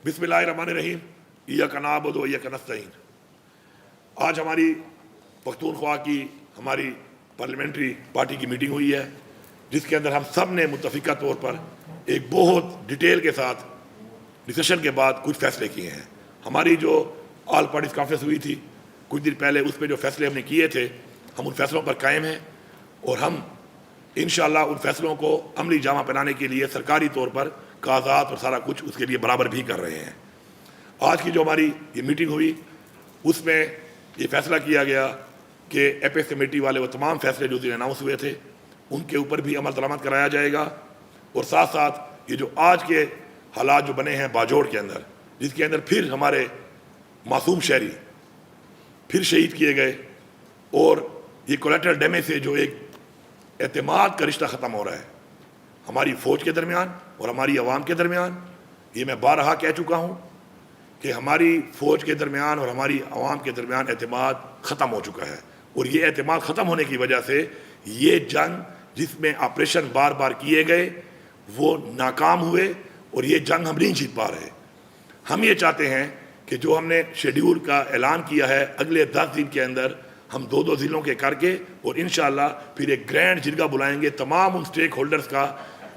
बिस्मिल्लाहिर्रहमानिर्रहीम, इय्याका नअबुदु व इय्याका नस्तईन। आज हमारी पख्तूनख्वा की हमारी पार्लियामेंट्री पार्टी की मीटिंग हुई है, जिसके अंदर हम सब ने मुत्तफ़िका तौर पर एक बहुत डिटेल के साथ डिस्कशन के बाद कुछ फैसले किए हैं। हमारी जो ऑल पार्टीज कॉन्फ्रेंस हुई थी कुछ दिन पहले, उस पर जो फैसले हमने किए थे, हम उन फैसलों पर कायम हैं और हम इंशाअल्लाह उन फैसलों को अमली जामा पहनाने के लिए सरकारी तौर पर कागजात और सारा कुछ उसके लिए बराबर भी कर रहे हैं। आज की जो हमारी ये मीटिंग हुई, उसमें ये फैसला किया गया कि एपेक्स कमेटी वाले वो तमाम फैसले जो अनाउंस हुए थे उनके ऊपर भी अमल दरामद कराया जाएगा, और साथ साथ ये जो आज के हालात जो बने हैं बाजोड़ के अंदर, जिसके अंदर फिर हमारे मासूम शहरी फिर शहीद किए गए, और ये कोलेटरल डैमेज से जो एक एतमाद का रिश्ता ख़त्म हो रहा है हमारी फ़ौज के दरमियान और हमारी आवाम के दरमियान। ये मैं बारहा कह चुका हूँ कि हमारी फ़ौज के दरमियान और हमारी आवाम के दरमियान एतमाद ख़त्म हो चुका है, और ये एतमाद ख़त्म होने की वजह से ये जंग जिसमें ऑपरेशन बार बार किए गए वो नाकाम हुए, और ये जंग हम नहीं जीत पा रहे। हम ये चाहते हैं कि जो हमने शेड्यूल का ऐलान किया है अगले 10 दिन के अंदर हम 2-2 ज़िलों के करके, और इंशाअल्लाह फिर एक ग्रैंड जिरगा बुलाएंगे तमाम उन स्टेक होल्डर्स का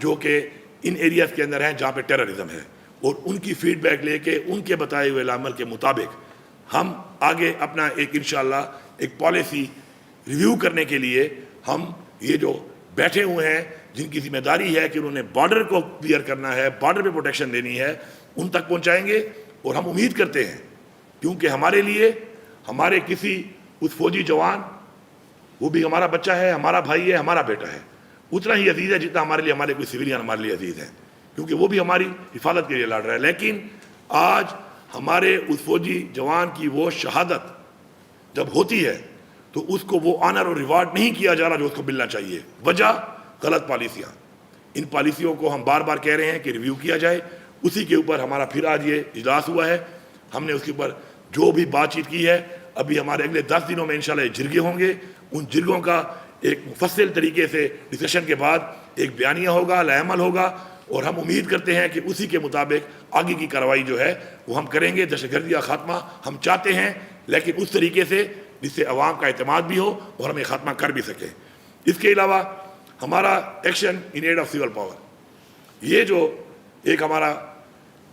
जो कि इन एरियाज़ के अंदर हैं जहाँ पे टेररिज्म है, और उनकी फीडबैक लेके उनके बताए हुए अमल के मुताबिक हम आगे अपना एक इंशाअल्लाह एक पॉलिसी रिव्यू करने के लिए हम ये जो बैठे हुए हैं जिनकी जिम्मेदारी है कि उन्होंने बॉर्डर को क्लियर करना है, बॉर्डर पे प्रोटेक्शन देनी है, उन तक पहुंचाएंगे। और हम उम्मीद करते हैं, क्योंकि हमारे लिए हमारे किसी उस फौजी जवान, वो भी हमारा बच्चा है, हमारा भाई है, हमारा बेटा है, उतना ही अजीज़ है जितना हमारे लिए हमारे कोई सिविलियन हमारे लिए अजीज़ है, क्योंकि वो भी हमारी हिफाजत के लिए लड़ रहा है। लेकिन आज हमारे उस फौजी जवान की वो शहादत जब होती है तो उसको वो ऑनर और रिवार्ड नहीं किया जा रहा जो उसको मिलना चाहिए। वजह गलत पॉलिसियाँ। इन पॉलिसियों को हम बार बार कह रहे हैं कि रिव्यू किया जाए। उसी के ऊपर हमारा फिर आज ये इजलास हुआ है। हमने उसके ऊपर जो भी बातचीत की है, अभी हमारे अगले 10 दिनों में इंशाल्लाह ये जिरगे होंगे। उन जिरगों का एक मुफस्सिल तरीके से डिस्कशन के बाद एक बयानिया होगा, लाएमल होगा, और हम उम्मीद करते हैं कि उसी के मुताबिक आगे की कार्रवाई जो है वो हम करेंगे। दहशतगर्दी का खात्मा हम चाहते हैं, लेकिन उस तरीके से जिससे अवाम का एतमाद भी हो और हमें खात्मा कर भी सके। इसके अलावा हमारा action in aid of civil power, ये जो एक हमारा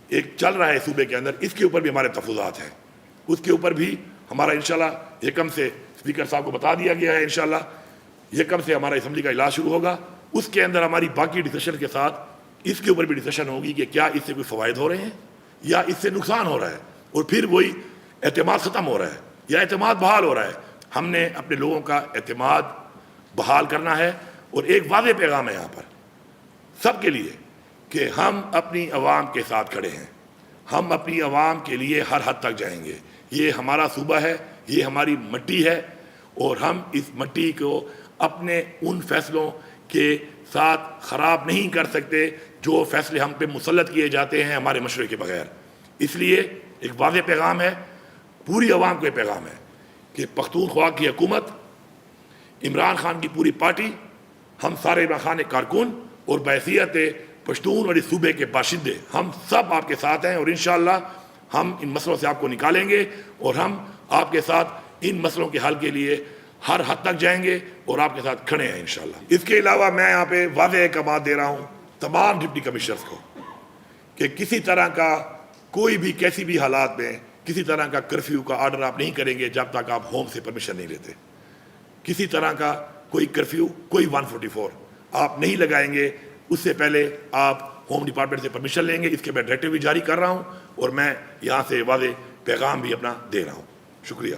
एक चल रहा है सूबे के अंदर, इसके ऊपर भी हमारे तफज़ात हैं। उसके ऊपर भी हमारा इंशाल्लाह एकम से स्पीकर साहब को बता दिया गया है, इंशाल्लाह एकम से हमारा असम्बली का इजलास शुरू होगा। उसके अंदर हमारी बाकी डिस्कशन के साथ इसके ऊपर भी डिस्कशन होगी कि क्या इससे कोई फ़वाइद हो रहे हैं या इससे नुकसान हो रहा है, और फिर वही एतमाद ख़त्म हो रहा है या एतमाद बहाल हो रहा है। हमने अपने लोगों का एतमाद बहाल करना है, और एक वाज़ेह पैगाम है यहाँ पर सबके लिए कि हम अपनी आवाम के साथ खड़े हैं, हम अपनी आवाम के लिए हर हद तक जाएंगे। ये हमारा सूबा है, ये हमारी मट्टी है, और हम इस मट्टी को अपने उन फैसलों के साथ ख़राब नहीं कर सकते जो फैसले हम पे मुसल्लत किए जाते हैं हमारे मशवरे के बगैर। इसलिए एक वाज़ेह पैगाम है, पूरी आवाम को पैगाम है कि पख्तूनख्वा की हुकूमत, इमरान खान की पूरी पार्टी, हम सारे इमरान खान के कारकुन और बहैसियत पश्तून और इस सूबे के बाशिंदे हम सब आपके साथ हैं, और इंशाअल्लाह हम इन मसलों से आपको निकालेंगे, और हम आपके साथ इन मसलों के हल के लिए हर हद तक जाएंगे और आपके साथ खड़े हैं इंशाअल्लाह। इसके अलावा मैं यहाँ पे वाज़ेह अहकाम दे रहा हूँ तमाम डिप्टी कमिश्नर्स को कि किसी तरह का कोई भी कैसी भी हालात में किसी तरह का कर्फ्यू का ऑर्डर आप नहीं करेंगे जब तक आप होम से परमिशन नहीं लेते। किसी तरह का कोई कर्फ्यू, कोई 144 आप नहीं लगाएंगे, उससे पहले आप होम डिपार्टमेंट से परमिशन लेंगे। इसके मैं डायरेक्टिव भी जारी कर रहा हूँ, और मैं यहाँ से वाज़ेह पैगाम भी अपना दे रहा हूँ। शुक्रिया।